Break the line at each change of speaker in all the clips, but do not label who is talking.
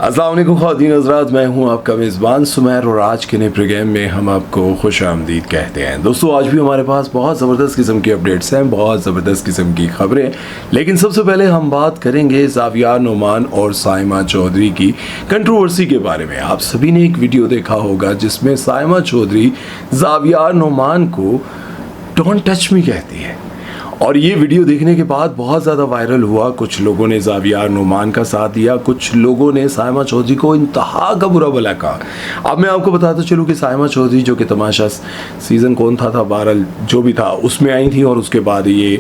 अस्सलाम वालेकुम ख़वातीन हज़रात, मैं हूं आपका मेज़बान सुमैर और आज के नए प्रोग्राम में हम आपको खुश आमदीद कहते हैं। दोस्तों, आज भी हमारे पास बहुत ज़बरदस्त किस्म की अपडेट्स हैं, बहुत ज़बरदस्त किस्म की खबरें। लेकिन सबसे पहले हम बात करेंगे ज़ावियार नोमान और साइमा चौधरी की कंट्रोवर्सी के बारे में। आप सभी ने एक वीडियो देखा होगा जिसमें साइमा चौधरी ज़ावियार नोमान को डोंट टच मी कहती है और ये वीडियो देखने के बाद बहुत ज़्यादा वायरल हुआ। कुछ लोगों ने ज़ावियार नोमान का साथ दिया, कुछ लोगों ने साइमा चौधरी को इंतहा का बुरा भला कहा। अब मैं आपको बताता चलूँ कि साइमा चौधरी जो कि तमाशा सीज़न कौन था बहरहाल जो भी था उसमें आई थी और उसके बाद ये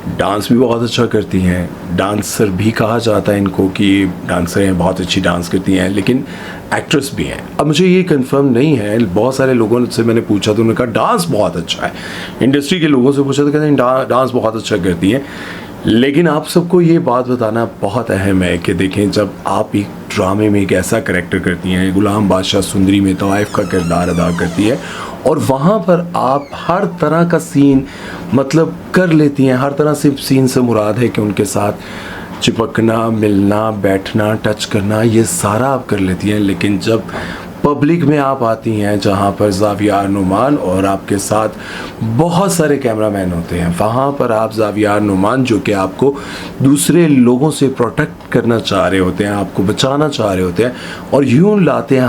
डांस भी बहुत अच्छा करती हैं। डांसर भी कहा जाता है इनको कि डांसर हैं, बहुत अच्छी डांस करती हैं, लेकिन एक्ट्रेस भी हैं। अब मुझे ये कंफर्म नहीं है, बहुत सारे लोगों से मैंने पूछा तो उन्होंने कहा डांस बहुत अच्छा है। इंडस्ट्री के लोगों से पूछा तो कहते हैं डांस बहुत अच्छा करती हैं। लेकिन आप सबको ये बात बताना बहुत अहम है कि देखें, जब आप एक ड्रामे में एक ऐसा कैरेक्टर करती हैं, गुलाम बादशाह सुंदरी में तवाइफ का किरदार अदा करती है और वहाँ पर आप हर तरह का सीन मतलब कर लेती हैं। हर तरह से सीन से मुराद है कि उनके साथ चिपकना, मिलना, बैठना, टच करना, ये सारा आप कर लेती हैं। लेकिन जब पब्लिक में आप आती हैं जहाँ पर ज़ावियार नोमान और आपके साथ बहुत सारे कैमरामैन होते हैं, वहाँ पर आप ज़ावियार नोमान जो कि आपको दूसरे लोगों से प्रोटेक्ट करना चाह रहे होते हैं, आपको बचाना चाह रहे होते हैं और यूँ लाते हैं,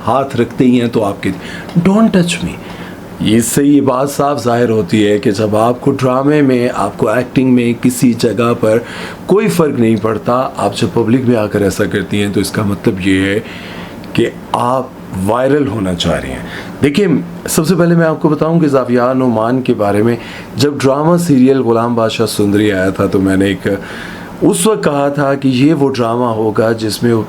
हाथ रखते ही हैं तो आपके डोंट टच मी। इससे ये बात साफ जाहिर होती है कि जब आपको ड्रामे में, आपको एक्टिंग में किसी जगह पर कोई फ़र्क नहीं पड़ता, आप जब पब्लिक में आकर ऐसा करती हैं तो इसका मतलब ये है कि आप वायरल होना चाह रही हैं। देखिए, सबसे पहले मैं आपको बताऊं कि ज़ावियार नोमान के बारे में जब ड्रामा सीरियल गुलाम बादशाह सुंदरी आया था तो मैंने उस वक्त कहा था कि ये वो ड्रामा होगा जिसमें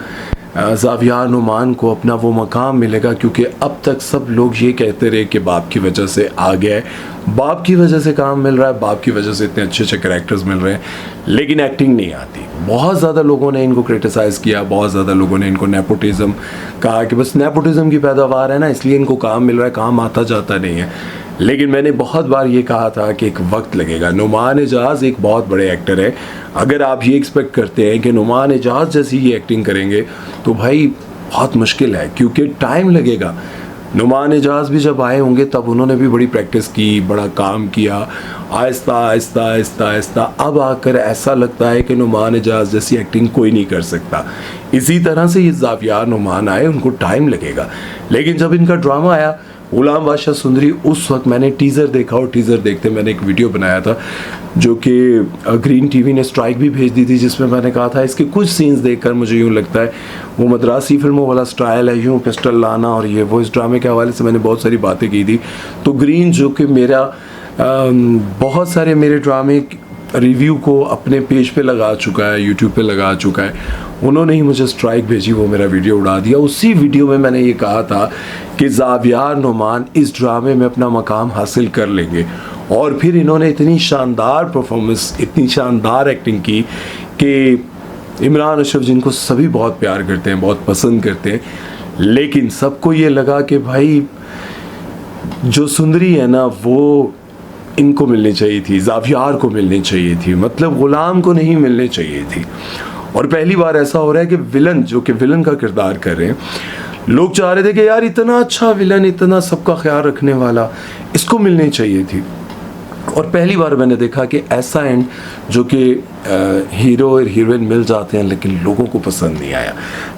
ज़ावियार नोमान को अपना वो मकाम मिलेगा, क्योंकि अब तक सब लोग ये कहते रहे कि बाप की वजह से आ गए, बाप की वजह से काम मिल रहा है, बाप की वजह से इतने अच्छे अच्छे कैरेक्टर्स मिल रहे हैं, लेकिन एक्टिंग नहीं आती। बहुत ज़्यादा लोगों ने इनको क्रिटिसाइज़ किया, बहुत ज़्यादा लोगों ने इनको नेपोटिज़म कहा कि बस नेपोटिज़म की पैदावार है ना, इसलिए इनको काम मिल रहा है, काम आता जाता नहीं है। लेकिन मैंने बहुत बार ये कहा था कि एक वक्त लगेगा। नुमान एजाज एक बहुत बड़े एक्टर है। अगर आप ये एक्सपेक्ट करते हैं कि नुमान एजाज जैसी ये एक्टिंग करेंगे तो भाई बहुत मुश्किल है, क्योंकि टाइम लगेगा। नुमान एजाज भी जब आए होंगे तब उन्होंने भी बड़ी प्रैक्टिस की, बड़ा काम किया, आहिस्ता आहिस्ता आहिस्ता आहिस्ता अब आकर ऐसा लगता है कि नुमान एजाज जैसी एक्टिंग कोई नहीं कर सकता। इसी तरह से ये ज़ावियार नोमान आए, उनको टाइम लगेगा। लेकिन जब इनका ड्रामा आया गुलाम बादशाह सुंदरी, उस वक्त मैंने टीज़र देखा और टीज़र देखते मैंने एक वीडियो बनाया था जो कि ग्रीन टीवी ने स्ट्राइक भी भेज दी थी, जिसमें मैंने कहा था इसके कुछ सीन्स देखकर मुझे यूँ लगता है वो मद्रासी फिल्मों वाला स्टाइल है, यूँ पिस्टल लाना और ये वो। इस ड्रामे के हवाले से मैंने बहुत सारी बातें की थी। तो ग्रीन जो कि मेरा बहुत सारे मेरे ड्रामे रिव्यू को अपने पेज पे लगा चुका है, यूट्यूब पे लगा चुका है, उन्होंने ही मुझे स्ट्राइक भेजी, वो मेरा वीडियो उड़ा दिया। उसी वीडियो में मैंने ये कहा था कि ज़ावियार नोमान इस ड्रामे में अपना मकाम हासिल कर लेंगे। और फिर इन्होंने इतनी शानदार परफॉर्मेंस, इतनी शानदार एक्टिंग की कि इमरान अशरफ, जिनको सभी बहुत प्यार करते हैं, बहुत पसंद करते हैं, लेकिन सबको ये लगा कि भाई जो सुंदरी है ना वो इनको मिलनी चाहिए थी, ज़ावियार को मिलनी चाहिए थी, मतलब गुलाम को नहीं मिलनी चाहिए थी। और पहली बार ऐसा हो रहा है कि विलन, जो कि विलन का किरदार कर रहे हैं, लोग चाह रहे थे कि यार इतना अच्छा विलन, इतना सबका ख्याल रखने वाला, इसको मिलनी चाहिए थी। और पहली बार मैंने देखा कि ऐसा एंड जो कि हीरो और हीरोइन मिल जाते हैं लेकिन लोगों को पसंद नहीं आया।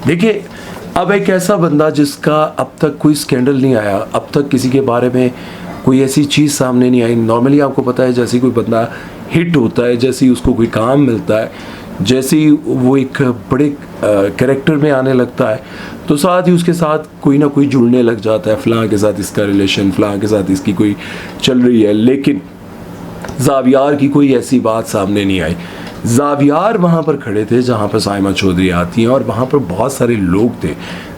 देखिए, अब एक ऐसा बंदा जिसका अब तक कोई स्कैंडल नहीं आया, अब तक किसी के बारे में कोई ऐसी चीज़ सामने नहीं आई। नॉर्मली आपको पता है जैसे कोई बंदा हिट होता है, जैसे ही उसको कोई काम मिलता है, जैसे ही वो एक बड़े कैरेक्टर में आने लगता है तो साथ ही उसके साथ कोई ना कोई जुड़ने लग जाता है, फ़लाँ के साथ इसका रिलेशन, फ़लाँ के साथ इसकी कोई चल रही है। लेकिन ज़ावियार की कोई ऐसी बात सामने नहीं आई। ज़ावियार वहाँ पर खड़े थे जहाँ पर साइमा चौधरी आती हैं और वहाँ पर बहुत सारे लोग थे।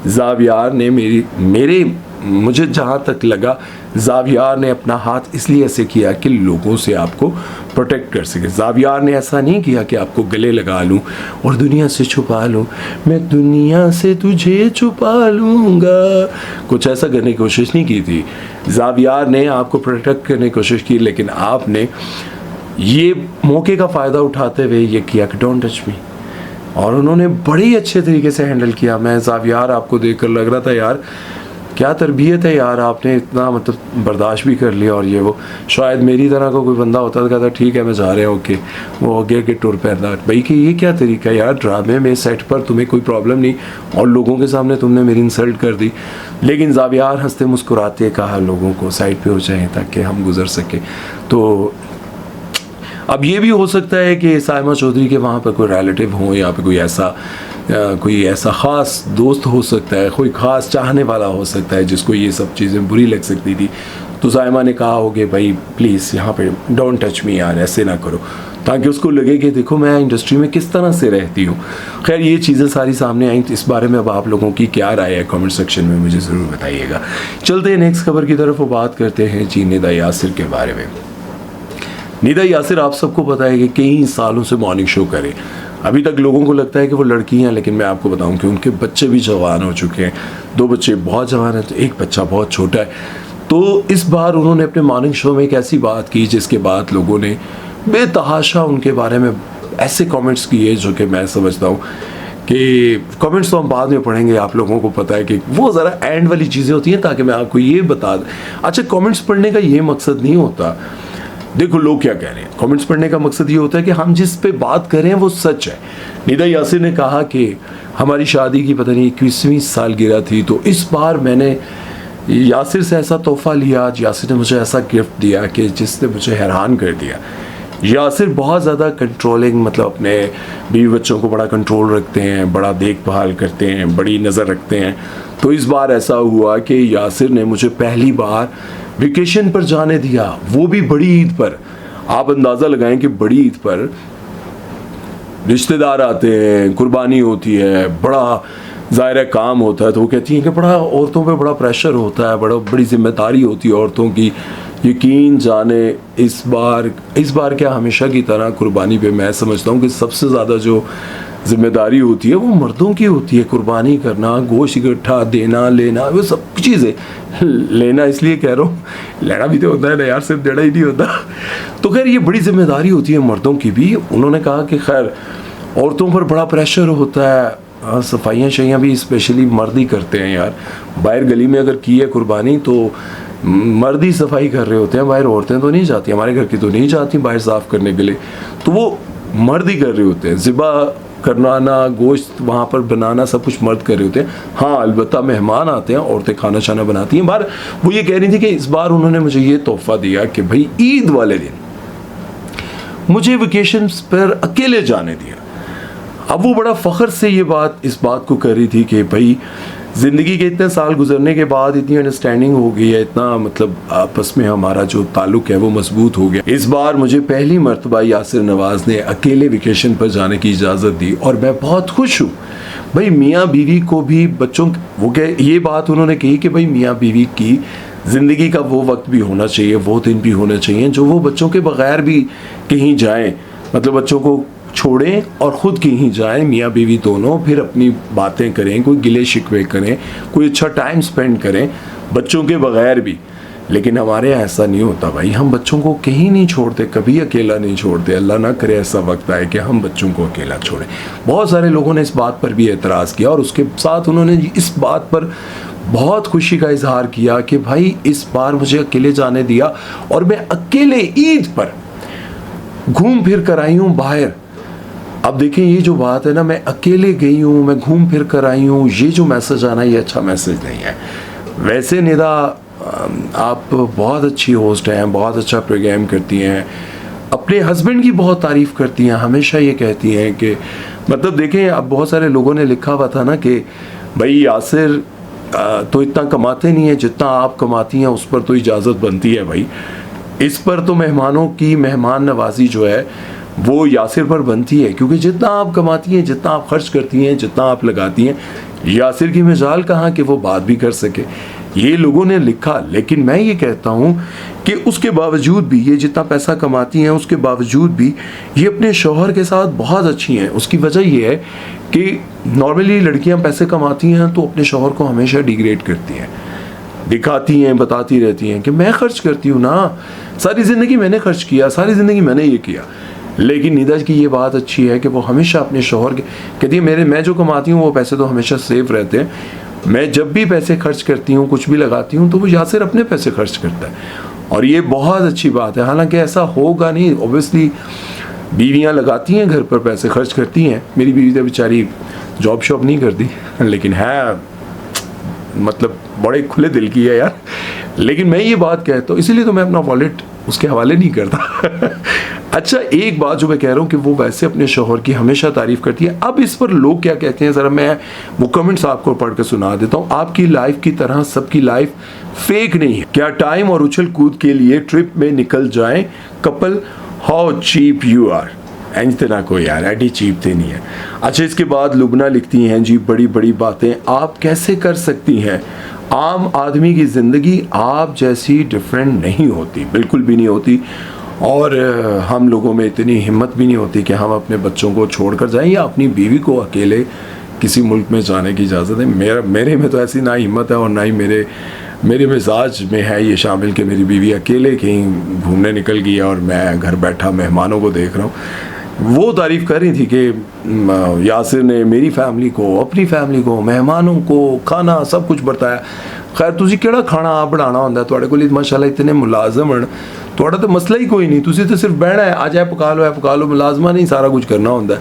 ज़ावियार ने मुझे जहाँ तक लगा, ज़ावियार ने अपना हाथ इसलिए ऐसे किया कि लोगों से आपको प्रोटेक्ट कर सके। ज़ावियार ने ऐसा नहीं किया कि आपको गले लगा लूँ और दुनिया से छुपा लूँ, मैं दुनिया से तुझे छुपा लूँगा, कुछ ऐसा करने की कोशिश नहीं की थी। ज़ावियार ने आपको प्रोटेक्ट करने की कोशिश की, लेकिन आपने ये मौके का फ़ायदा उठाते हुए ये किया कि डोंट टच मी। और उन्होंने बड़े ही अच्छे तरीके से हैंडल किया। मैं ज़ावियार आपको देखकर लग रहा था यार क्या तरबियत है यार, आपने इतना मतलब बर्दाश्त भी कर लिया। और ये वो शायद मेरी तरह का कोई बंदा होता तो कहता ठीक है मैं जा रहा हूँ, ओके, वो आगे के टूर पर था भाई कि ये क्या तरीका है यार, ड्रामे में सेट पर तुम्हें कोई प्रॉब्लम नहीं और लोगों के सामने तुमने मेरी इंसल्ट कर दी। लेकिन ज़ावियार हंसते मुस्कुराते कहा लोगों को साइड पे हो जाएं ताकि हम गुजर सके। तो अब ये भी हो सकता है कि साइमा चौधरी के वहाँ पर कोई रिलेटिव हो या पे कोई ऐसा ख़ास दोस्त हो सकता है, कोई ख़ास चाहने वाला हो सकता है जिसको ये सब चीज़ें बुरी लग सकती थी। तो साइमा ने कहा हो कि भाई प्लीज़ यहाँ पे डोंट टच मी यार, ऐसे ना करो, ताकि उसको लगे कि देखो मैं इंडस्ट्री में किस तरह से रहती हूँ। खैर ये चीज़ें सारी सामने आई, तो इस बारे में अब आप लोगों की क्या राय है कमेंट सेक्शन में मुझे ज़रूर बताइएगा। चलते हैं नेक्स्ट खबर की तरफ, वो बात करते हैं जी निदा यासिर के बारे में। निदा यासिर आप सबको पता है कि कई सालों से मॉर्निंग शो करे। अभी तक लोगों को लगता है कि वो लड़की हैं, लेकिन मैं आपको बताऊं कि उनके बच्चे भी जवान हो चुके हैं। 2 बच्चे बहुत जवान हैं, तो एक बच्चा बहुत छोटा है। तो इस बार उन्होंने अपने मॉर्निंग शो में एक ऐसी बात की जिसके बाद लोगों ने बेतहाशा उनके बारे में ऐसे कमेंट्स किए जो कि मैं समझता हूँ कि कमेंट्स तो हम बाद में पढ़ेंगे। आप लोगों को पता है कि वो ज़रा एंड वाली चीज़ें होती हैं ताकि मैं आपको ये बता दूँ। अच्छा, कमेंट्स पढ़ने का ये मकसद नहीं होता, देखो लोग क्या कह रहे हैं, कमेंट्स पढ़ने का मकसद ये होता है कि हम जिस पे बात कर रहे हैं वो सच है। निदा यासिर ने कहा कि हमारी शादी की पता नहीं 21वीं सालगिरह थी, तो इस बार मैंने यासिर से ऐसा तोहफ़ा लिया, यासिर ने मुझे ऐसा गिफ्ट दिया कि जिसने मुझे हैरान कर दिया। यासिर बहुत ज़्यादा कंट्रोलिंग, मतलब अपने बीवी बच्चों को बड़ा कंट्रोल रखते हैं, बड़ा देखभाल करते हैं, बड़ी नज़र रखते हैं। तो इस बार ऐसा हुआ कि यासिर ने मुझे पहली बार वेकेशन पर जाने दिया, वो भी बड़ी ईद पर। आप अंदाज़ा लगाएं कि बड़ी ईद पर रिश्तेदार आते हैं, कुर्बानी होती है, बड़ा ज़ाहिर काम होता है। तो वो कहती हैं कि बड़ा औरतों पे बड़ा प्रेशर होता है, बड़ी जिम्मेदारी होती है औरतों की। यकीन जाने इस बार क्या हमेशा की तरह कुर्बानी पे मैं समझता हूँ कि सबसे ज़्यादा जो जिम्मेदारी होती है वो मर्दों की होती है। कुर्बानी करना, गोश्त इकट्ठा देना, लेना, वो सब चीज़ें, लेना इसलिए कह रहा हूँ, लेना भी तो होता है ना यार, सिर्फ देना ही नहीं होता। तो खैर ये बड़ी जिम्मेदारी होती है मर्दों की भी। उन्होंने कहा कि खैर औरतों पर बड़ा प्रेशर होता है, सफाइयाँ शैयाँ भी स्पेशली मर्द ही करते हैं यार। बाहर गली में अगर की है कुर्बानी तो मर्द ही सफाई कर रहे होते हैं, बाहर औरतें तो नहीं जाती, हमारे घर की तो नहीं जाती बाहर साफ़ करने के लिए, तो वो मर्द ही कर रहे होते हैं। ज़िबा करना, गोश्त वहाँ पर बनाना, सब कुछ मर्द कर रहे होते हैं। हाँ अलबत्ता मेहमान आते हैं, औरतें खाना शाना बनाती हैं। बार वो ये कह रही थी कि इस बार उन्होंने मुझे ये तोहफ़ा दिया कि भाई ईद वाले दिन मुझे वेकेशन पर अकेले जाने दिया। अब वो बड़ा फ़ख्र से इस बात को कर रही थी कि भाई ज़िंदगी के इतने साल गुजरने के बाद इतनी अंडरस्टैंडिंग हो गई है, इतना मतलब आपस में हमारा जो ताल्लुक़ है वो मजबूत हो गया। इस बार मुझे पहली मर्तबा यासिर नवाज़ ने अकेले वेकेशन पर जाने की इजाज़त दी और मैं बहुत खुश हूँ। भाई मियाँ बीवी को भी बच्चों, वो कह ये बात उन्होंने कही कि भाई मियाँ बीवी की ज़िंदगी का वो वक्त भी होना चाहिए, वो दिन भी होने चाहिए जो वो बच्चों के बग़ैर भी कहीं जाएँ, मतलब बच्चों को छोड़ें और ख़ुद कहीं जाएं, मियाँ बीवी दोनों, फिर अपनी बातें करें, कोई गिले शिकवे करें, कोई अच्छा टाइम स्पेंड करें बच्चों के बग़ैर भी। लेकिन हमारे यहाँ ऐसा नहीं होता भाई, हम बच्चों को कहीं नहीं छोड़ते, कभी अकेला नहीं छोड़ते। अल्लाह ना करे ऐसा वक्त आए कि हम बच्चों को अकेला छोड़ें। बहुत सारे लोगों ने इस बात पर भी एतराज़ किया और उसके साथ उन्होंने इस बात पर बहुत खुशी का इजहार किया कि भाई इस बार मुझे अकेले जाने दिया और मैं अकेले ईद पर घूम फिर कर आई हूँ बाहर। अब देखें ये जो बात है ना, मैं अकेले गई हूँ, मैं घूम फिर कर आई हूँ, ये जो मैसेज आना ये अच्छा मैसेज नहीं है। वैसे निदा आप बहुत अच्छी होस्ट हैं, बहुत अच्छा प्रोग्राम करती हैं, अपने हस्बैंड की बहुत तारीफ़ करती हैं, हमेशा ये कहती हैं कि मतलब देखें अब बहुत सारे लोगों ने लिखा हुआ था ना कि भाई यासिर तो इतना कमाते नहीं है जितना आप कमाती हैं, उस पर तो इजाज़त बनती है भाई। इस पर तो मेहमानों की मेहमान नवाजी जो है वो यासिर पर बनती है, क्योंकि जितना आप कमाती हैं, जितना आप खर्च करती हैं, जितना आप लगाती हैं, यासिर की मिजाल कहाँ कि वो बात भी कर सके, ये लोगों ने लिखा। लेकिन मैं ये कहता हूँ कि उसके बावजूद भी ये जितना पैसा कमाती हैं उसके बावजूद भी ये अपने शौहर के साथ बहुत अच्छी हैं। उसकी वजह ये है कि नॉर्मली लड़कियाँ पैसे कमाती हैं तो अपने शौहर को हमेशा डिग्रेड करती हैं, दिखाती हैं, बताती रहती हैं कि मैं खर्च करती हूँ ना, सारी ज़िंदगी मैंने खर्च किया, सारी ज़िंदगी मैंने ये किया। लेकिन निदा की ये बात अच्छी है कि वो हमेशा अपने शौहर के कहती है मैं जो कमाती हूँ वो पैसे तो हमेशा सेफ रहते हैं, मैं जब भी पैसे खर्च करती हूँ कुछ भी लगाती हूँ तो वो यासिर अपने पैसे खर्च करता है, और ये बहुत अच्छी बात है। हालांकि ऐसा होगा नहीं, ऑब्वियसली बीवियाँ लगाती हैं घर पर पैसे खर्च करती हैं, मेरी बीवी तो बेचारी जॉब शॉप नहीं करती लेकिन है मतलब बड़े खुले दिल की है यार। लेकिन मैं ये बात कहता हूँ इसीलिए तो मैं अपना वॉलेट उसके हवाले नहीं करता अच्छा, एक बात जो मैं कह रहा हूँ कि वो वैसे अपने शौहर की हमेशा तारीफ करती है। अब इस पर लोग क्या कहते हैं ज़रा मैं वो कमेंट्स आपको पढ़ कर सुना देता हूँ। आपकी लाइफ की तरह सबकी लाइफ फेक नहीं है, क्या टाइम और उछल कूद के लिए ट्रिप में निकल जाएं couple, how cheap you are. इतना कोई यार एडी चीप थे नहीं है। अच्छा, इसके बाद लुबना लिखती हैं जी बड़ी बड़ी बातें आप कैसे कर सकती हैं, आम आदमी की ज़िंदगी आप जैसी डिफरेंट नहीं होती, बिल्कुल भी नहीं होती, और हम लोगों में इतनी हिम्मत भी नहीं होती कि हम अपने बच्चों को छोड़कर जाएं या अपनी बीवी को अकेले किसी मुल्क में जाने की इजाज़त है। मेरे में तो ऐसी ना हिम्मत है और ना ही मेरे मिजाज में है ये शामिल कि मेरी बीवी अकेले कहीं घूमने निकल गई और मैं घर बैठा मेहमानों को देख रहा हूँ। वो तारीफ़ कर रही थी कि यासिर ने मेरी फैमिली को, अपनी फैमिली को, मेहमानों को खाना सब कुछ बरताया। खैर तुसी केड़ा खाना आप बनाना होंदा, तुहाडे कोल माशाल्लाह इतने मुलाजम हैं, तुहाडा तो मसला ही कोई नहीं, तुसी तो सिर्फ बहना है, आज पका लो, मुलाजमा नहीं सारा कुछ करना होंदा है,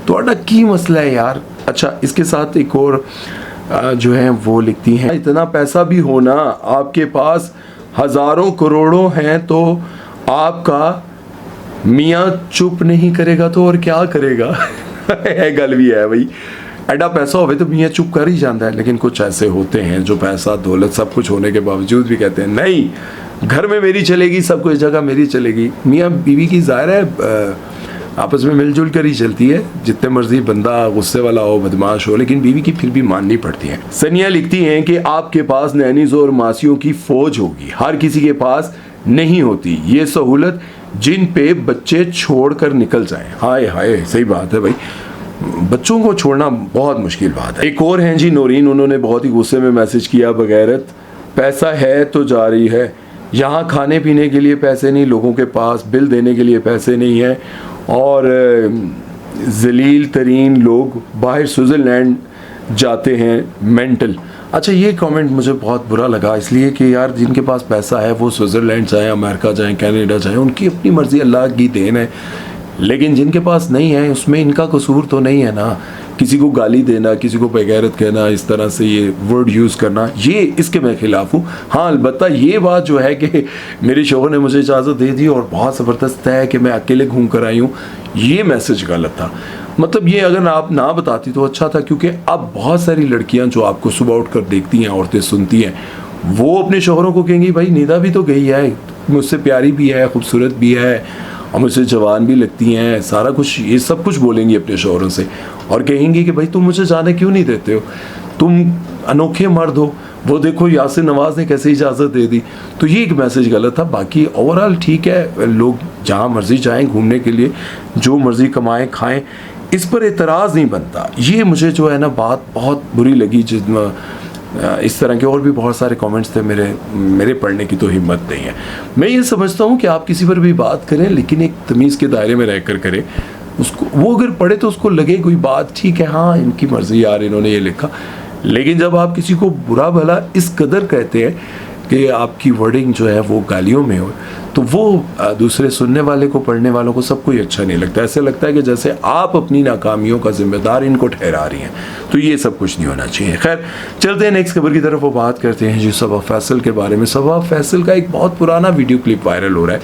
तुहाडा की मसला है यार। अच्छा, इसके साथ एक और जो है वो लिखती हैं, इतना पैसा भी होना आपके पास हज़ारों करोड़ों हैं तो आपका मियाँ चुप नहीं करेगा तो और क्या करेगा है गल भी है भाई, एडा पैसा होवे तो मियाँ चुप कर ही जाता है। लेकिन कुछ ऐसे होते हैं जो पैसा दौलत सब कुछ होने के बावजूद भी कहते हैं नहीं घर में मेरी चलेगी, सब कुछ जगह मेरी चलेगी। मियाँ बीवी की ज़ाहिर है आपस में मिलजुल कर ही चलती है, जितने मर्जी बंदा गुस्से वाला हो, बदमाश हो, लेकिन बीवी की फिर भी माननी पड़ती है। सनिया लिखती हैं कि आपके पास नैनीज़ और मासियों की फौज होगी, हर किसी के पास नहीं होती ये सहूलत जिन पे बच्चे छोड़कर निकल जाएं। हाय हाय, सही बात है भाई, बच्चों को छोड़ना बहुत मुश्किल बात है। एक और हैं जी नौरीन, उन्होंने बहुत ही गुस्से में मैसेज किया, बगैरत पैसा है तो जारी है, यहाँ खाने पीने के लिए पैसे नहीं, लोगों के पास बिल देने के लिए पैसे नहीं है, और जलील तरीन लोग बाहर स्विट्ज़रलैंड जाते हैं मेंटल। अच्छा, ये कमेंट मुझे बहुत बुरा लगा, इसलिए कि यार जिनके पास पैसा है वो स्विट्ज़रलैंड जाएँ, अमेरिका जाएँ, कनाडा जाएँ, उनकी अपनी मर्ज़ी, अल्लाह की देन है। लेकिन जिनके पास नहीं है उसमें इनका कसूर तो नहीं है ना। किसी को गाली देना, किसी को बेगैरत कहना, इस तरह से ये वर्ड यूज़ करना, ये इसके मैं ख़िलाफ़ हूँ। हाँ, अलबत्ता ये बात जो है कि मेरे शौहर ने मुझे इजाज़त दे दी और बहुत ज़बरदस्त है कि मैं अकेले घूम कर आई हूँ, ये मैसेज गलत था। मतलब ये अगर आप ना बताती तो अच्छा था, क्योंकि अब बहुत सारी लड़कियाँ जो आपको सुबह उठ कर देखती हैं, औरतें सुनती हैं, वो अपने शौहरों को कहेंगी भाई निदा भी तो गई है, मुझसे प्यारी भी है, खूबसूरत भी है और मुझसे जवान भी लगती हैं, सारा कुछ, ये सब कुछ बोलेंगी अपने शौहरों से और कहेंगी कि भाई तुम मुझे जाने क्यों नहीं देते हो, तुम अनोखे मर्द हो, वो देखो यासिर नवाज़ ने कैसे इजाज़त दे दी। तो ये एक मैसेज गलत था। बाकी ओवरऑल ठीक है, लोग जहाँ मर्ज़ी जाएं घूमने के लिए, जो मर्ज़ी कमाएं खाएं, इस पर एतराज़ नहीं बनता। ये मुझे जो है ना बात बहुत बुरी लगी, जिसमें इस तरह के और भी बहुत सारे कमेंट्स थे, मेरे पढ़ने की तो हिम्मत नहीं है। मैं ये समझता हूँ कि आप किसी पर भी बात करें लेकिन एक तमीज़ के दायरे में रहकर करें, उसको वो अगर पढ़े तो उसको लगे कोई बात ठीक है, हाँ इनकी मर्ज़ी यार इन्होंने ये लिखा। लेकिन जब आप किसी को बुरा भला इस कदर कहते हैं कि आपकी वर्डिंग जो है वो गालियों में हो, तो वो दूसरे सुनने वाले को, पढ़ने वालों को, सबको ही अच्छा नहीं लगता। ऐसे लगता है कि जैसे आप अपनी नाकामियों का जिम्मेदार इनको ठहरा रही हैं, तो ये सब कुछ नहीं होना चाहिए। खैर चलते हैं नेक्स्ट खबर की तरफ, वो बात करते हैं जी सबा फैसल के बारे में। सबा फैसल का एक बहुत पुराना वीडियो क्लिप वायरल हो रहा है,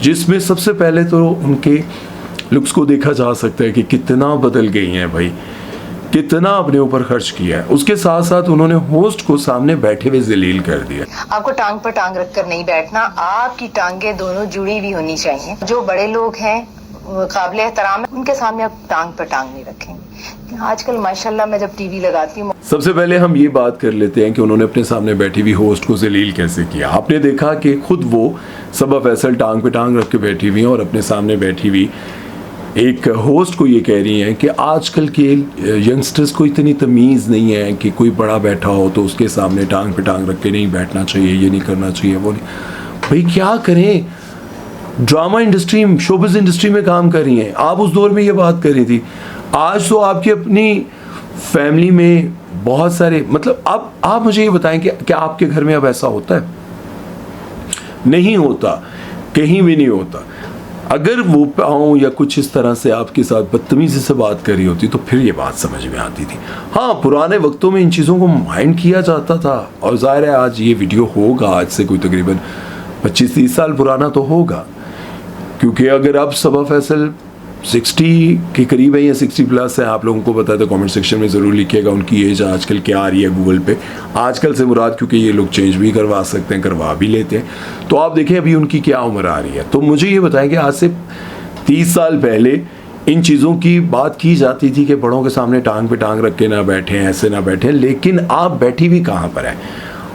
जिसमें सबसे पहले तो उनके लुक्स को देखा जा सकता है कि कितना बदल गई हैं भाई, कितना अपने ऊपर खर्च किया है। उसके साथ साथ उन्होंने होस्ट को सामने बैठे हुए जलील कर दिया।
आपको टांग पर टांग रखकर नहीं बैठना, आपकी टांगे दोनों जुड़ी हुई होनी चाहिए। जो बड़े लोग हैं काबिल एहतराम है, उनके सामने आप टांग पर टांग नहीं रखेंगे। आजकल माशाल्लाह मैं जब टीवी लगाती हूँ,
सबसे पहले हम ये बात कर लेते हैं कि उन्होंने अपने सामने बैठी हुई होस्ट को जलील कैसे किया। आपने देखा कि खुद वो सबा फैसल टांग पे टांग रख के बैठी हुई हैं और अपने सामने बैठी हुई एक होस्ट को ये कह रही हैं कि आजकल के यंगस्टर्स को इतनी तमीज़ नहीं है कि कोई बड़ा बैठा हो तो उसके सामने टांग पे टांग रख के नहीं बैठना चाहिए, ये नहीं करना चाहिए, वो नहीं। भाई क्या करें, ड्रामा इंडस्ट्री, शोबिज़ इंडस्ट्री में काम कर रही हैं, आप उस दौर में ये बात कर रही थी। आज तो आपकी अपनी फैमिली में बहुत सारे, मतलब आप मुझे ये बताएं कि क्या आपके घर में अब ऐसा होता है? नहीं होता, कहीं भी नहीं होता। अगर वो पाऊँ या कुछ इस तरह से आपके साथ बदतमीजी से बात कर रही होती तो फिर ये बात समझ में आती थी। हाँ, पुराने वक्तों में इन चीज़ों को माइंड किया जाता था, और जाहिर है आज ये वीडियो होगा, आज से कोई तकरीबन 25-30 साल पुराना तो होगा, क्योंकि अगर अब सबा फैसल 60 के करीब है या 60 प्लस है, आप लोगों को पता है तो कमेंट सेक्शन में ज़रूर लिखिएगा उनकी एज आजकल क्या आ रही है गूगल पे। आजकल से मुराद क्योंकि ये लोग चेंज भी करवा सकते हैं, करवा भी लेते हैं, तो आप देखें अभी उनकी क्या उम्र आ रही है। तो मुझे ये बताएं कि आज से 30 साल पहले इन चीज़ों की बात की जाती थी कि बड़ों के सामने टांग पे टांग रख के ना बैठें, ऐसे ना बैठें, लेकिन आप बैठी हुई कहाँ पर है?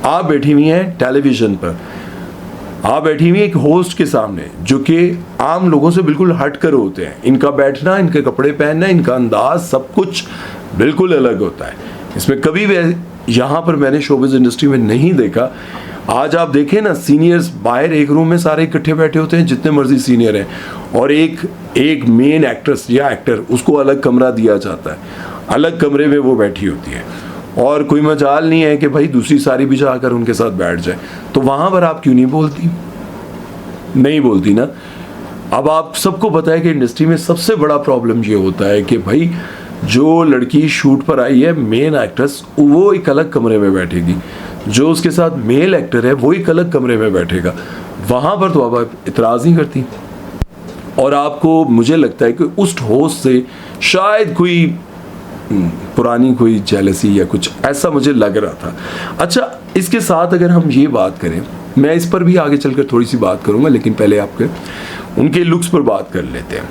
आप बैठी हुई हैं टेलीविज़न पर, आप बैठी हुई एक होस्ट के सामने जो कि आम लोगों से बिल्कुल हट कर होते हैं। इनका बैठना, इनके कपड़े पहनना, इनका अंदाज, सब कुछ बिल्कुल अलग होता है। इसमें कभी भी यहाँ पर मैंने शोबिज़ इंडस्ट्री में नहीं देखा। आज आप देखें ना, सीनियर्स बाहर एक रूम में सारे इकट्ठे बैठे होते हैं, जितने मर्जी सीनियर हैं, और एक मेन एक्ट्रेस या एक्टर, उसको अलग कमरा दिया जाता है, अलग कमरे में वो बैठी होती है, और कोई मजाल नहीं है कि भाई दूसरी सारी भी जाकर उनके साथ बैठ जाए। तो वहाँ पर आप क्यों नहीं बोलती? नहीं बोलती ना। अब आप सबको पता है कि इंडस्ट्री में सबसे बड़ा प्रॉब्लम ये होता है कि भाई जो लड़की शूट पर आई है, मेन एक्ट्रेस, वो एक अलग कमरे में बैठेगी, जो उसके साथ मेल एक्टर है वो एक अलग कमरे में बैठेगा। वहाँ पर तो आप इतराज़ नहीं करती। और आपको, मुझे लगता है कि उस होस्ट से शायद कोई पुरानी कोई जेलसी या कुछ ऐसा मुझे लग रहा था। अच्छा, इसके साथ अगर हम ये बात करें, मैं इस पर भी आगे चलकर थोड़ी सी बात करूंगा, लेकिन पहले आपके उनके लुक्स पर बात कर लेते हैं।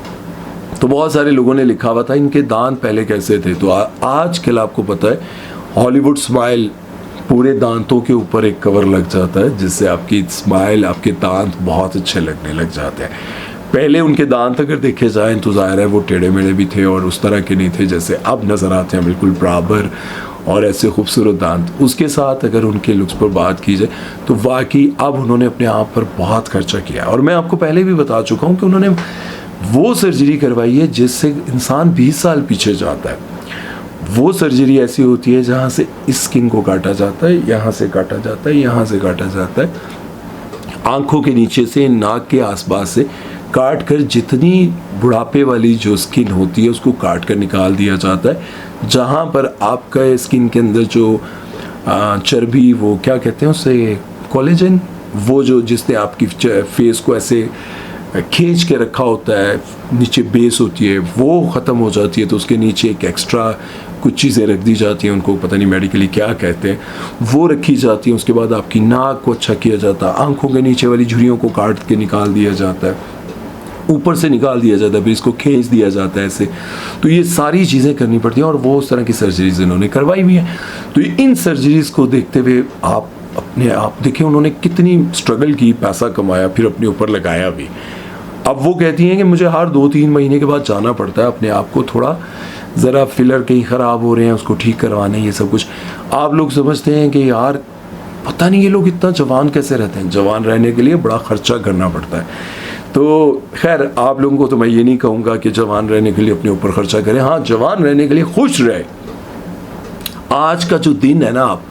तो बहुत सारे लोगों ने लिखा हुआ था इनके दांत पहले कैसे थे। तो आजकल आपको पता है हॉलीवुड स्माइल, पूरे दांतों के ऊपर एक कवर लग जाता है, जिससे आपकी स्माइल, आपके दांत बहुत अच्छे लगने लग जाते हैं। पहले उनके दांत अगर देखे जाएं तो जाहिर है वो टेढ़े मेढ़े भी थे और उस तरह के नहीं थे जैसे अब नज़र आते हैं, बिल्कुल बराबर और ऐसे खूबसूरत दांत। उसके साथ अगर उनके लुक्स पर बात की जाए तो वाकई अब उन्होंने अपने आप पर बहुत खर्चा किया, और मैं आपको पहले भी बता चुका हूँ कि उन्होंने वो सर्जरी करवाई है जिससे इंसान 20 साल पीछे जाता है। वो सर्जरी ऐसी होती है जहाँ से स्किन को काटा जाता है, यहाँ से काटा जाता है, यहाँ से काटा जाता है, आंखों के नीचे से, नाक के आसपास से काट कर जितनी बुढ़ापे वाली जो स्किन होती है उसको काट कर निकाल दिया जाता है। जहाँ पर आपका स्किन के अंदर जो चर्बी, वो क्या कहते हैं उसे, कोलेजन, वो जो जिसने आपकी फेस को ऐसे खींच के रखा होता है, नीचे बेस होती है, वो ख़त्म हो जाती है। तो उसके नीचे एक एक्स्ट्रा कुछ चीज़ें रख दी जाती हैं, उनको पता नहीं मेडिकली क्या कहते हैं, वो रखी जाती हैं। उसके बाद आपकी नाक को अच्छा किया जाता है, आंखों के नीचे वाली झुर्रियों को काट के निकाल दिया जाता है, ऊपर से निकाल दिया जाता है, फिर इसको खींच दिया जाता है ऐसे। तो ये सारी चीज़ें करनी पड़ती हैं और वो उस तरह की सर्जरीज इन्होंने करवाई हुई हैं। तो इन सर्जरीज को देखते हुए आप अपने आप देखें उन्होंने कितनी स्ट्रगल की, पैसा कमाया, फिर अपने ऊपर लगाया भी। अब वो कहती हैं कि मुझे हर 2-3 महीने के बाद जाना पड़ता है अपने आप को थोड़ा, ज़रा फिलर कहीं ख़राब हो रहे हैं उसको ठीक करवाने, ये सब कुछ। आप लोग समझते हैं कि यार पता नहीं ये लोग इतना जवान कैसे रहते हैं। जवान रहने के लिए बड़ा ख़र्चा करना पड़ता है। तो खैर आप लोगों को तो मैं ये नहीं कहूँगा कि जवान रहने के लिए अपने ऊपर खर्चा करें, हाँ जवान रहने के लिए खुश रहे। आज का जो दिन है ना, आप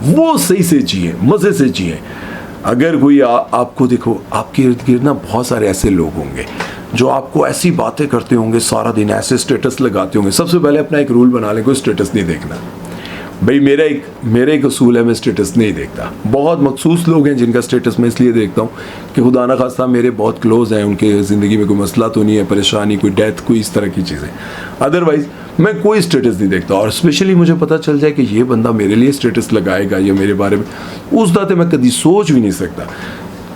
वो सही से जिए, मज़े से जिए। अगर कोई आपको देखो, आपके इर्द गिर्द ना बहुत सारे ऐसे लोग होंगे जो आपको ऐसी बातें करते होंगे सारा दिन, ऐसे स्टेटस लगाते होंगे। सबसे पहले अपना एक रूल बना लें, कोई स्टेटस नहीं देखना। भाई मेरा एक असूल है, मैं स्टेटस नहीं देखता। बहुत मखसूस लोग हैं जिनका स्टेटस मैं इसलिए देखता हूँ कि खुदा ना खास्ता मेरे बहुत क्लोज हैं, उनके ज़िंदगी में कोई मसला तो नहीं है, परेशानी, कोई डेथ, कोई इस तरह की चीज़ें। अदरवाइज़ मैं कोई स्टेटस नहीं देखता। और स्पेशली मुझे पता चल जाए कि ये बंदा मेरे लिए स्टेटस लगाएगा या मेरे बारे में, उस दाते मैं कभी सोच भी नहीं सकता।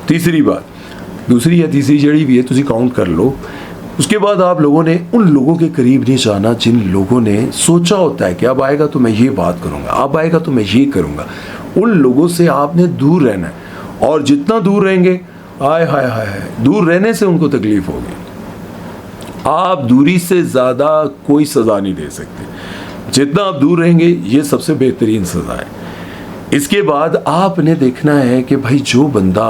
तीसरी बात, दूसरी या तीसरी जड़ी भी है, तुझे काउंट कर लो। उसके बाद आप लोगों ने उन लोगों के करीब नहीं जाना जिन लोगों ने सोचा होता है कि अब आएगा तो मैं ये बात करूँगा, अब आएगा तो मैं ये करूँगा। उन लोगों से आपने दूर रहना है, और जितना दूर रहेंगे, हाय हाय हाय, दूर रहने से उनको तकलीफ होगी। आप दूरी से ज़्यादा कोई सज़ा नहीं दे सकते। जितना आप दूर रहेंगे ये सबसे बेहतरीन सज़ा है। इसके बाद आपने देखना है कि भाई जो बंदा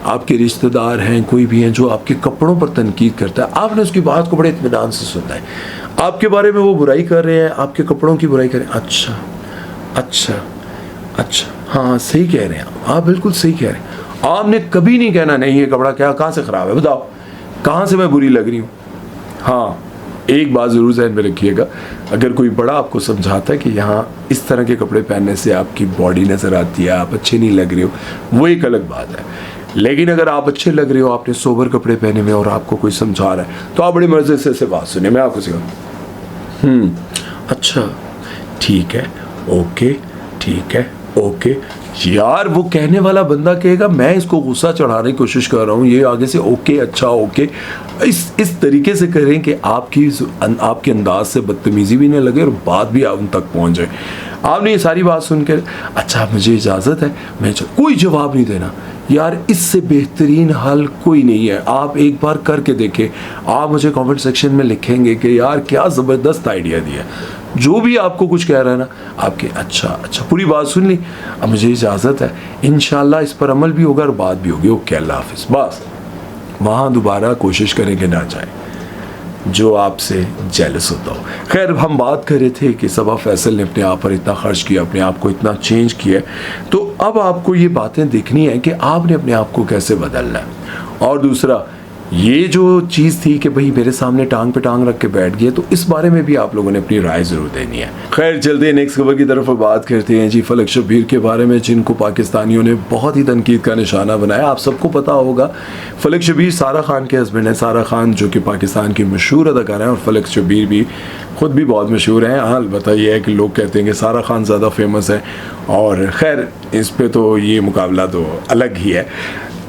आपके रिश्तेदार हैं, कोई भी हैं जो आपके कपड़ों पर तनकीद करता है, आपने उसकी बात को बड़े इत्मीनान से सुनना है। आपके बारे में वो बुराई कर रहे हैं, आपके कपड़ों की बुराई कर रहे हैं, अच्छा अच्छा अच्छा, हाँ सही कह रहे हैं आप बिल्कुल सही कह रहे हैं। आपने कभी नहीं कहना नहीं ये कपड़ा क्या कहाँ से ख़राब है, बताओ कहाँ से मैं बुरी लग रही हूँ। हाँ, एक बात ज़रूर ज़हन में रखिएगा, अगर कोई बड़ा आपको समझाता है कि यहाँ इस तरह के कपड़े पहनने से आपकी बॉडी नज़र आती है, आप अच्छे नहीं लग रहे हो, वो एक अलग बात है। लेकिन अगर आप अच्छे लग रहे हो, आपने सोबर कपड़े पहने हुए और आपको कोई समझा रहा है, तो आप बड़ी मज़े से ऐसे बात सुनिए। मैं आपको सिखाऊँ, अच्छा ठीक है, ओके ठीक है, ओके। यार वो कहने वाला बंदा कहेगा मैं इसको गुस्सा चढ़ाने की कोशिश कर रहा हूँ, ये आगे से ओके अच्छा ओके इस तरीके से करें कि आपके अंदाज से बदतमीजी भी नहीं लगे और बात भी आप उन तक पहुँच जाए। आपने ये सारी बात सुनकर अच्छा मुझे इजाज़त है, मैं कोई जवाब नहीं देना। यार इससे बेहतरीन हल कोई नहीं है। आप एक बार करके देखें, आप मुझे कमेंट सेक्शन में लिखेंगे कि यार क्या ज़बरदस्त आइडिया दिया। जो भी आपको कुछ कह रहा है ना, आपके अच्छा अच्छा पूरी बात सुन ली, अब मुझे इजाज़त है, इंशाल्लाह इस पर अमल भी होगा और बात भी होगी, ओके अल्लाह हाफिज़। बस वहाँ दोबारा कोशिश करेंगे ना जाए जो आपसे जेलस होता हो। खैर हम बात कर रहे थे कि सबा फैसल ने अपने आप पर इतना खर्च किया, अपने आप को इतना चेंज किया, तो अब आपको ये बातें देखनी है कि आपने अपने आप को कैसे बदलना है। और दूसरा ये जो चीज़ थी कि भाई मेरे सामने टांग पे टांग रख के बैठ गए, तो इस बारे में भी आप लोगों ने अपनी राय ज़रूर देनी है। खैर चलते हैं नेक्स्ट खबर की तरफ बात करते हैं जी, फलक शब्बीर के बारे में, जिनको पाकिस्तानियों ने बहुत ही तनकीद का निशाना बनाया। आप सबको पता होगा फलक शब्बीर सारा खान के हस्बैंड है, सारा खान जो कि पाकिस्तान की मशहूर अदाकारा है, और फलक शब्बीर भी खुद भी बहुत मशहूर हैं। हाँ अलबत्ता ये है कि लोग कहते हैं कि सारा खान ज़्यादा फेमस है, और खैर इस पर तो ये मुकाबला तो अलग ही है।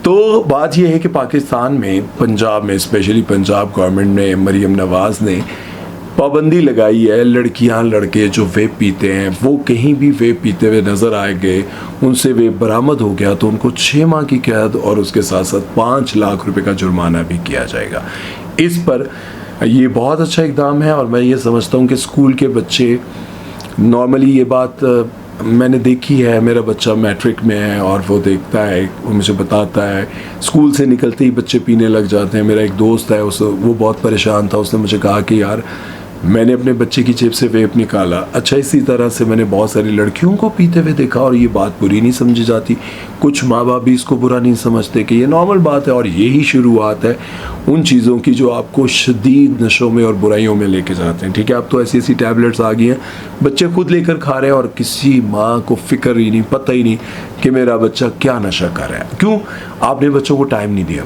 तो बात यह है कि पाकिस्तान में, पंजाब में, स्पेशली पंजाब गवर्नमेंट ने, मरीम नवाज़ ने पाबंदी लगाई है, लड़कियां लड़के जो वेप पीते हैं वो कहीं भी वेप पीते हुए नज़र आए गए, उनसे वेप बरामद हो गया तो उनको 6 माह की कैद और उसके साथ साथ 5 लाख रुपए का जुर्माना भी किया जाएगा। इस पर ये बहुत अच्छा इकदाम है, और मैं ये समझता हूँ कि स्कूल के बच्चे नॉर्मली, ये बात मैंने देखी है, मेरा बच्चा मैट्रिक में है और वो देखता है, वो मुझे बताता है स्कूल से निकलते ही बच्चे पीने लग जाते हैं। मेरा एक दोस्त है, वो बहुत परेशान था, उसने मुझे कहा कि यार मैंने अपने बच्चे की जेब से वेप निकाला। अच्छा इसी तरह से मैंने बहुत सारी लड़कियों को पीते हुए देखा, और ये बात बुरी नहीं समझी जाती, कुछ माँ बाप भी इसको बुरा नहीं समझते कि ये नॉर्मल बात है, और यही शुरुआत है उन चीज़ों की जो आपको शदीद नशों में और बुराइयों में लेके जाते हैं। ठीक है, अब तो ऐसी ऐसी टैबलेट्स आ गई हैं, बच्चे खुद लेकर खा रहे हैं और किसी माँ को फिक्र ही नहीं, पता ही नहीं कि मेरा बच्चा क्या नशा कर रहा है। क्यों? आपने बच्चों को टाइम नहीं दिया,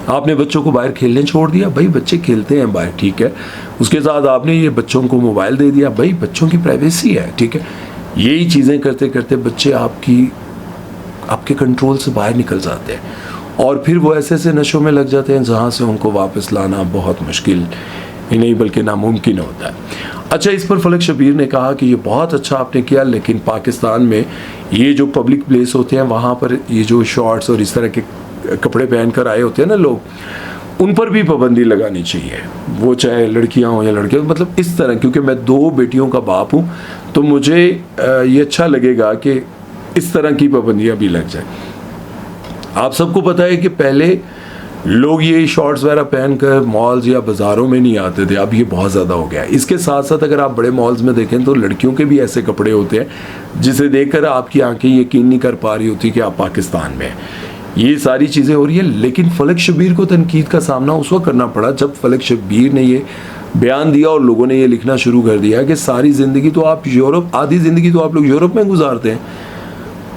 आपने बच्चों को बाहर खेलने छोड़ दिया। भाई बच्चे खेलते हैं बाहर, ठीक है, उसके साथ आपने ये बच्चों को मोबाइल दे दिया, भाई बच्चों की प्राइवेसी है, ठीक है। यही चीज़ें करते करते बच्चे आपके कंट्रोल से बाहर निकल जाते हैं, और फिर वो ऐसे ऐसे नशों में लग जाते हैं जहाँ से उनको वापस लाना बहुत मुश्किल ही नहीं बल्कि नामुमकिन होता है। अच्छा, इस पर फलक शब्बीर ने कहा कि ये बहुत अच्छा आपने किया, लेकिन पाकिस्तान में ये जो पब्लिक प्लेस होते हैं वहाँ पर ये जो शॉर्ट्स और इस तरह के कपड़े पहन कर आए होते हैं ना लोग, उन पर भी पाबंदी लगानी चाहिए, वो चाहे लड़कियां हों या लड़के, मतलब इस तरह, क्योंकि मैं 2 बेटियों का बाप हूँ, तो मुझे ये अच्छा लगेगा कि इस तरह की पाबंदियाँ भी लग जाए। आप सबको पता है कि पहले लोग ये शॉर्ट्स वगैरह पहनकर मॉल्स या बाज़ारों में नहीं आते थे, अब ये बहुत ज़्यादा हो गया है। इसके साथ साथ अगर आप बड़े मॉल्स में देखें तो लड़कियों के भी ऐसे कपड़े होते हैं जिसे देखकर आपकी आंखें यकीन नहीं कर पा रही होती कि आप पाकिस्तान में हैं। ये सारी चीज़ें हो रही है, लेकिन फलक शब्बीर को तनकीद का सामना उस वक्त करना पड़ा जब फलक शब्बीर ने ये बयान दिया और लोगों ने ये लिखना शुरू कर दिया कि सारी ज़िंदगी तो आप यूरोप, आधी ज़िंदगी तो आप लोग यूरोप में गुजारते हैं,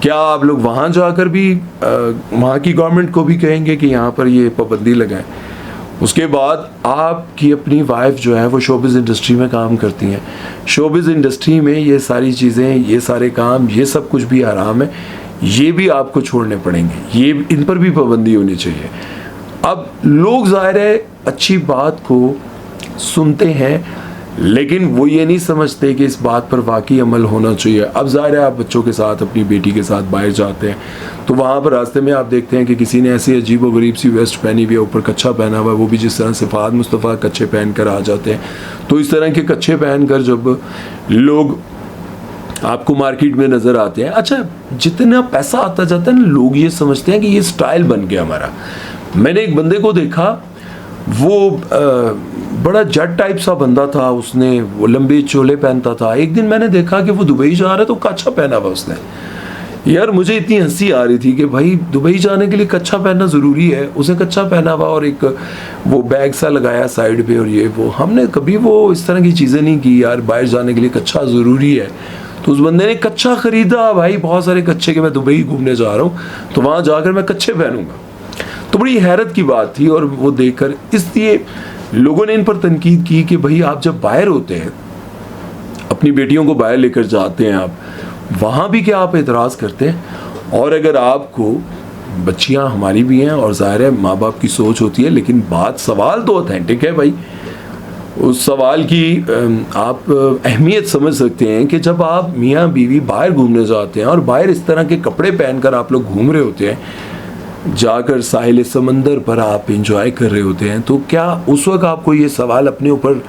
क्या आप लोग वहाँ जाकर भी वहाँ की गवर्नमेंट को भी कहेंगे कि यहाँ पर ये पाबंदी लगाएं? उसके बाद आपकी अपनी वाइफ जो है वो शोबिज़ इंडस्ट्री में काम करती हैं, शोबिज़ इंडस्ट्री में ये सारी चीज़ें, ये सारे काम, ये सब कुछ भी हराम है, ये भी आपको छोड़ने पड़ेंगे, ये इन पर भी पाबंदी होनी चाहिए। अब लोग ज़ाहिर है अच्छी बात को सुनते हैं, लेकिन वो ये नहीं समझते कि इस बात पर वाकई अमल होना चाहिए। अब ज़ाहिर है आप बच्चों के साथ, अपनी बेटी के साथ बाहर जाते हैं तो वहाँ पर रास्ते में आप देखते हैं कि किसी ने ऐसी अजीब व गरीब सी वेस्ट पहनी हुई है, ऊपर कच्छा पहना हुआ है, वो भी जिस तरह से फ़ाद मुस्तफ़ा कच्छे पहन कर आ जाते हैं। तो इस तरह के कच्छे पहन कर जब लोग आपको मार्केट में नज़र आते हैं। अच्छा, जितना पैसा आता जाता है ना, लोग ये समझते हैं कि ये स्टाइल बन गया हमारा। मैंने एक बंदे को देखा, वो बड़ा जट टाइप सा बंदा था, उसने वो लंबे चोले पहनता था। एक दिन मैंने देखा कि वो दुबई जा रहा है तो कच्छा पहना हुआ उसने। यार मुझे इतनी हंसी आ रही थी कि भाई दुबई जाने के लिए कच्छा पहनना ज़रूरी है। उसने कच्छा पहना हुआ और एक वो बैग सा लगाया साइड पे, और ये वो हमने कभी वो इस तरह की चीज़ें नहीं की यार, बाहर जाने के लिए कच्छा ज़रूरी है। तो उस बंदे ने कच्छा ख़रीदा भाई, बहुत सारे कच्छे के, मैं दुबई घूमने जा रहा हूँ तो वहाँ जाकर मैं कच्छे पहनूंगा। तो बड़ी हैरत की बात थी। और वो देखकर इसलिए लोगों ने इन पर तनकीद की कि भाई आप जब बाहर होते हैं, अपनी बेटियों को बाहर लेकर जाते हैं, आप वहाँ भी क्या आप एतराज़ करते हैं? और अगर आपको बच्चियाँ हमारी भी हैं और ज़ाहिर है माँ बाप की सोच होती है, लेकिन बात सवाल तो ऑथेंटिक है भाई। उस सवाल की आप अहमियत समझ सकते हैं कि जब आप मियाँ बीवी बाहर घूमने जाते हैं और बाहर इस तरह के कपड़े पहनकर आप लोग घूम रहे होते हैं, जाकर साहिल समंदर पर आप इंजॉय कर रहे होते हैं, तो क्या उस वक्त आपको ये सवाल अपने ऊपर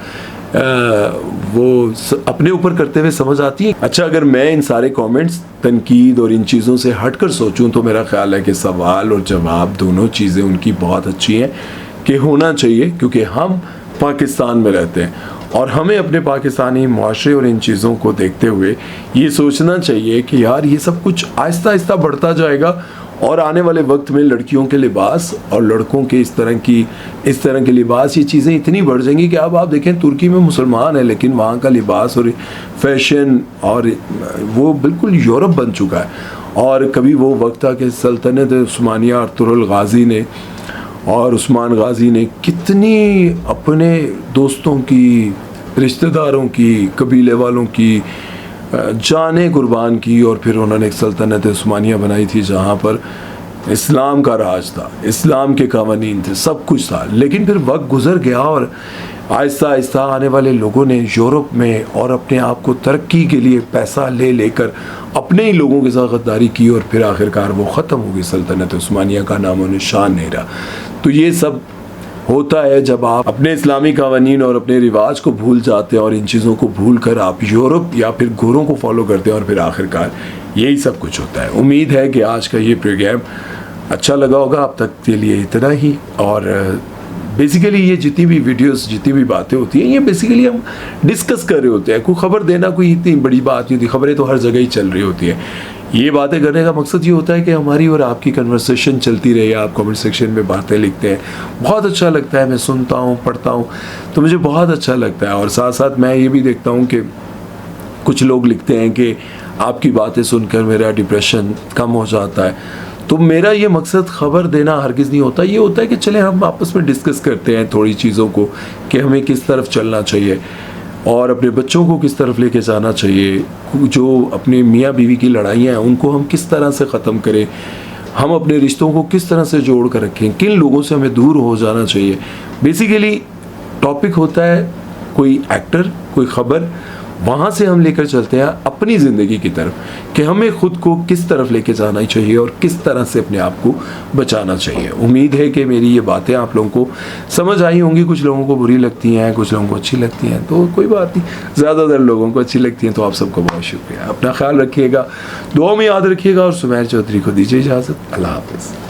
अपने ऊपर करते हुए समझ आती है? अच्छा, अगर मैं इन सारे कमेंट्स, तनकीद और इन चीज़ों से हटकर सोचूं तो मेरा ख्याल है कि सवाल और जवाब दोनों चीज़ें उनकी बहुत अच्छी हैं कि होना चाहिए, क्योंकि हम पाकिस्तान में रहते हैं और हमें अपने पाकिस्तानी माशरे और इन चीज़ों को देखते हुए ये सोचना चाहिए कि यार ये सब कुछ आहिस्ता आहिस्ता बढ़ता जाएगा और आने वाले वक्त में लड़कियों के लिबास और लड़कों के इस तरह के लिबास, ये चीज़ें इतनी बढ़ जाएंगी कि अब आप देखें तुर्की में मुसलमान है लेकिन वहाँ का लिबास और फैशन और वो बिल्कुल यूरोप बन चुका है। और कभी वो वक्त था कि सल्तनत उस्मानिया अर्तुगरुल गाजी ने और उस्मान गाजी ने कितनी अपने दोस्तों की, रिश्तेदारों की, कबीले वालों की जाने कुर्बान की, और फिर उन्होंने एक सल्तनत उस्मानिया बनाई थी जहाँ पर इस्लाम का राज था, इस्लाम के कानून थे, सब कुछ था। लेकिन फिर वक्त गुजर गया और आहिस्ता आहिस्ता आने वाले लोगों ने यूरोप में और अपने आप को तरक्की के लिए पैसा ले लेकर अपने ही लोगों के साथ गद्दारी की और फिर आखिरकार वो ख़त्म हो गई। सल्तनत उस्मानिया का नामो निशान नहीं रहा। तो ये सब होता है जब आप अपने इस्लामी कानून और अपने रिवाज को भूल जाते हैं और इन चीज़ों को भूल कर आप यूरोप या फिर गोरों को फॉलो करते हैं और फिर आखिरकार यही सब कुछ होता है। उम्मीद है कि आज का ये प्रोग्राम अच्छा लगा होगा। अब तक के लिए इतना ही। और बेसिकली ये जितनी भी वीडियोस, जितनी भी बातें होती हैं, ये बेसिकली हम डिस्कस कर रहे होते हैं। कोई खबर देना कोई इतनी बड़ी बात नहीं होती, खबरें तो हर जगह ही चल रही होती है। ये बातें करने का मकसद ये होता है कि हमारी और आपकी कन्वर्सेशन चलती रहे। आप कमेंट सेक्शन में बातें लिखते हैं, बहुत अच्छा लगता है। मैं सुनता हूँ, पढ़ता हूँ तो मुझे बहुत अच्छा लगता है। और साथ साथ मैं ये भी देखता हूँ कि कुछ लोग लिखते हैं कि आपकी बातें सुनकर मेरा डिप्रेशन कम हो जाता है। तो मेरा ये मकसद खबर देना हरगिज़ नहीं होता। ये होता है कि चलें हम आपस में डिस्कस करते हैं थोड़ी चीज़ों को कि हमें किस तरफ चलना चाहिए और अपने बच्चों को किस तरफ लेके जाना चाहिए। जो अपने मियाँ बीवी की लड़ाइयाँ हैं उनको हम किस तरह से ख़त्म करें, हम अपने रिश्तों को किस तरह से जोड़ कर रखें, किन लोगों से हमें दूर हो जाना चाहिए। बेसिकली टॉपिक होता है कोई एक्टर, कोई ख़बर, वहाँ से हम लेकर चलते हैं अपनी ज़िंदगी की तरफ कि हमें ख़ुद को किस तरफ लेके जाना चाहिए और किस तरह से अपने आप को बचाना चाहिए। उम्मीद है कि मेरी ये बातें आप लोगों को समझ आई होंगी। कुछ लोगों को बुरी लगती हैं, कुछ लोगों को अच्छी लगती हैं, तो कोई बात नहीं, ज़्यादातर लोगों को अच्छी लगती हैं। तो आप सबको बहुत शुक्रिया। अपना ख्याल रखिएगा, दुआ में याद रखिएगा और सुमैर चौधरी को दीजिए इजाज़त। अल्लाह हाफ़िज़।